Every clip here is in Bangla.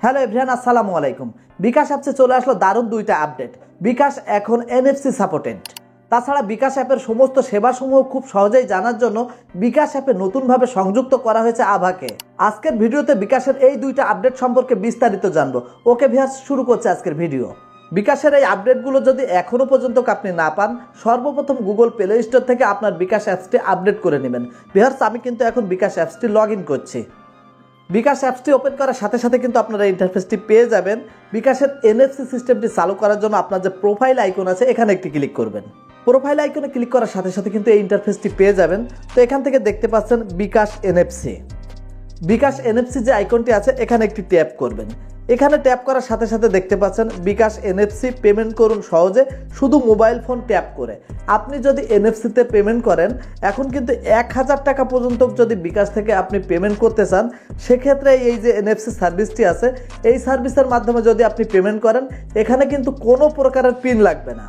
হ্যালো এভরিওয়ান, আসসালামু আলাইকুম। বিকাশ অ্যাপসে চলে আসলো দারুণ দুইটা আপডেট। বিকাশ এখন NFC সাপোর্টেড। তাছাড়া বিকাশ অ্যাপের সমস্ত সেবাসমূহ খুব সহজেই জানার জন্য বিকাশ অ্যাপে নতুনভাবে সংযুক্ত করা হয়েছে আভাকে। আজকের ভিডিওতে বিকাশের এই দুইটা আপডেট সম্পর্কে বিস্তারিত জানবো। ওকে ভিউয়ার্স, শুরু করছে আজকের ভিডিও। বিকাশের এই আপডেটগুলো যদি এখনও পর্যন্ত আপনি না পান, সর্বপ্রথম গুগল প্লে স্টোর থেকে আপনার বিকাশ অ্যাপসটি আপডেট করে নেবেন। ভিউয়ার্স, আমি কিন্তু এখন বিকাশ অ্যাপসটি লগ ইন করছি। বিকাশ অ্যাপসটি ওপেন করার সাথে সাথে কিন্তু আপনারা ইন্টারফেসটি পেয়ে যাবেন। বিকাশের NFC সিস্টেমটি চালু করার জন্য আপনার যে প্রোফাইল আইকন আছে এখানে একটি ক্লিক করবেন। প্রোফাইল আইকনে ক্লিক করার সাথে সাথে কিন্তু এই ইন্টারফেসটি পেয়ে যাবেন। তো এখান থেকে দেখতে পাচ্ছেন বিকাশ NFC। বিকাশ NFC যে আইকনটি আছে এখানে একটি ট্যাপ করবেন। এখানে ট্যাপ করার সাথে সাথে দেখতে পাচ্ছেন বিকাশ NFC পেমেন্ট করুন সহজে শুধু মোবাইল ফোন ট্যাপ করে। আপনি যদি NFC-তে পেমেন্ট করেন, এখন কিন্তু 1000 টাকা পর্যন্ত যদি বিকাশ থেকে আপনি পেমেন্ট করতে চান, সেক্ষেত্রে এই যে NFC সার্ভিসটি আছে এই সার্ভিসের মাধ্যমে যদি আপনি পেমেন্ট করেন, এখানে কিন্তু কোনো প্রকারের পিন লাগবে না।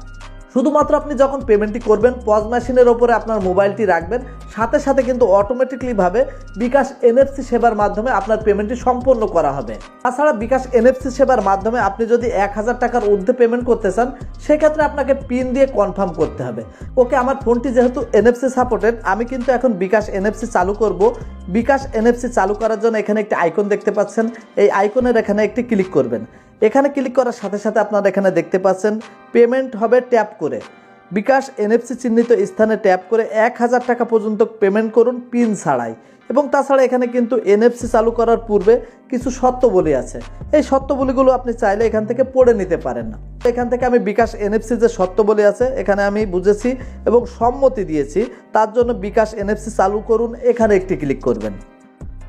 শুধুমাত্র আপনি যখন পেমেন্টটি করবেন, পজ মেশিনের ওপরে আপনার মোবাইলটি রাখবেন, সাথে সাথে কিন্তু অটোমেটিকলিভাবে বিকাশ NFC সেবার মাধ্যমে আপনার পেমেন্টটি সম্পন্ন করা হবে। তাছাড়া বিকাশ NFC সেবার মাধ্যমে আপনি যদি 1000 টাকার ঊর্ধ্বে পেমেন্ট করতে চান, সেক্ষেত্রে আপনাকে পিন দিয়ে কনফার্ম করতে হবে। ওকে, আমার ফোনটি যেহেতু NFC সাপোর্টেড, আমি কিন্তু এখন বিকাশ NFC চালু করব। বিকাশ NFC চালু করার জন্য এখানে একটি আইকন দেখতে পাচ্ছেন, এই আইকনের এখানে একটি ক্লিক করবেন। এখানে ক্লিক করার সাথে সাথে আপনারা এখানে দেখতে পাচ্ছেন পেমেন্ট হবে ট্যাপ করে। বিকাশ NFC চিহ্নিত স্থানে ট্যাপ করে 1000 টাকা পর্যন্ত পেমেন্ট করুন পিন ছাড়াই। এবং তাছাড়া এখানে কিন্তু NFC চালু করার পূর্বে কিছু শর্তাবলী আছে। এই শর্তাবলীগুলো আপনি চাইলে এখান থেকে পড়ে নিতে পারেন না। এখান থেকে আমি বিকাশ NFC যে শর্তাবলী আছে এখানে আমি বুঝেছি এবং সম্মতি দিয়েছি। তার জন্য বিকাশ NFC চালু করুন এখানে একটি ক্লিক করবেন।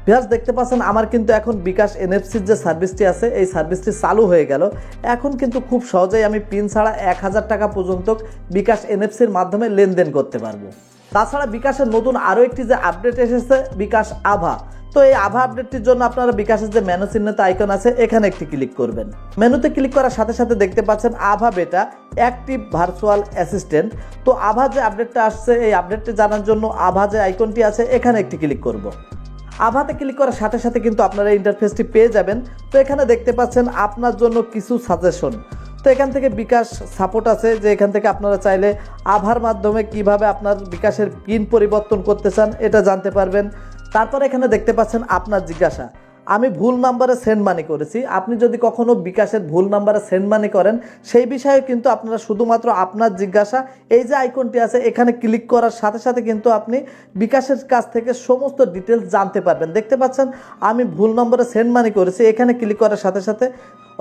ভিউয়ার্স, দেখতে পাচ্ছেন আমার কিন্তু এখন বিকাশ NFC যে সার্ভিসটি আছে এই সার্ভিসটি চালু হয়ে গেল। এখন কিন্তু খুব সহজেই আমি পিন ছাড়া 1000 টাকা পর্যন্ত বিকাশ NFC-র মাধ্যমে লেনদেন করতে পারবো। তাছাড়া বিকাশের নতুন আরও একটি যে আপডেট এসেছে বিকাশ আভা। তো এই আভা আপডেটটির জন্য আপনারা বিকাশের যে মেনু চিহ্নিত আইকন আছে এখানে একটি ক্লিক করবেন। মেনুতে ক্লিক করার সাথে সাথে দেখতে পাচ্ছেন আভা বেটা অ্যাক্টিভ ভার্চুয়াল অ্যাসিস্ট্যান্ট। তো আভা যে আপডেটটা আসছে এই আপডেটটি জানার জন্য আভা যে আইকনটি আছে এখানে একটি ক্লিক করব। আভাতে ক্লিক করার সাথে সাথে কিন্তু আপনারা ইন্টারফেসটি পেয়ে যাবেন। তো এখানে দেখতে পাচ্ছেন আপনার জন্য কিছু সাজেশন। তো এখান থেকে বিকাশ সাপোর্ট আছে, যে এখান থেকে আপনারা চাইলে আভার মাধ্যমে কিভাবে আপনার বিকাশের পিন পরিবর্তন করতে চান এটা জানতে পারবেন। তারপর এখানে দেখতে পাচ্ছেন আপনার জিজ্ঞাসা, আমি ভুল নাম্বারে সেন্ড মানি করেছি। আপনি যদি কখনো বিকাশের ভুল নাম্বারে সেন্ড মানি করেন, সেই বিষয়ে কিন্তু আপনারা শুধুমাত্র আপনার জিজ্ঞাসা এই যে আইকনটি আছে এখানে ক্লিক করার সাথে সাথে কিন্তু আপনি বিকাশের কাছ থেকে সমস্ত ডিটেলস জানতে পারবেন। দেখতে পাচ্ছেন আমি ভুল নম্বরে সেন্ড মানি করেছি, এখানে ক্লিক করার সাথে সাথে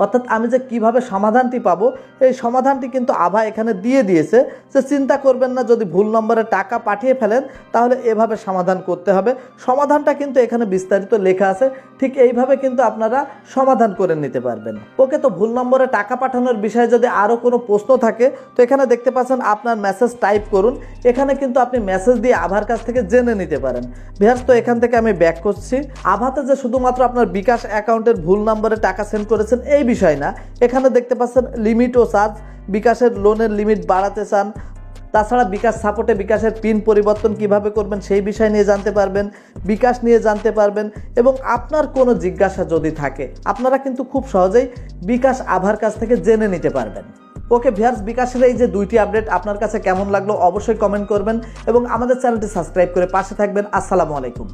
অর্থাৎ আমি যে কিভাবে সমাধানটি পাবো এই সমাধানটি কিন্তু আভা এখানে দিয়ে দিয়েছে, যে চিন্তা করবেন না, যদি ভুল নম্বরে টাকা পাঠিয়ে ফেলেন তাহলে এভাবে সমাধান করতে হবে। সমাধানটা কিন্তু এখানে বিস্তারিত লেখা আছে, ঠিক এইভাবে কিন্তু আপনারা সমাধান করে নিতে পারবেন। ওকে, তো ভুল নম্বরে টাকা পাঠানোর বিষয়ে যদি আরও কোনো প্রশ্ন থাকে তো এখানে দেখতে পাচ্ছেন আপনার মেসেজ টাইপ করুন। এখানে কিন্তু আপনি মেসেজ দিয়ে আভার কাছ থেকে জেনে নিতে পারেন। ভিউয়ার্স, তো এখান থেকে আমি ব্যাক করছি। আভাতে যে শুধুমাত্র আপনার বিকাশ অ্যাকাউন্টের ভুল নম্বরে টাকা সেন্ড করেছেন এই বিষয় না, এখানে দেখতে পাচ্ছেন লিমিট ও চার্জ, বিকাশের লোনের লিমিট বাড়াতে চান। তাছাড়া বিকাশ সাপোর্টে বিকাশের পিন পরিবর্তন কিভাবে করবেন সেই বিষয় নিয়ে জানতে পারবেন, বিকাশ নিয়ে জানতে পারবেন। এবং আপনার কোনো জিজ্ঞাসা যদি থাকে আপনারা কিন্তু খুব সহজেই বিকাশ আভার কাছ থেকে জেনে নিতে পারবেন। ওকে ভিউয়ার্স, বিকাশের এই যে দুইটি আপডেট আপনার কাছে কেমন লাগলো অবশ্যই কমেন্ট করবেন এবং আমাদের চ্যানেলটি সাবস্ক্রাইব করে পাশে থাকবেন। আসসালামু আলাইকুম।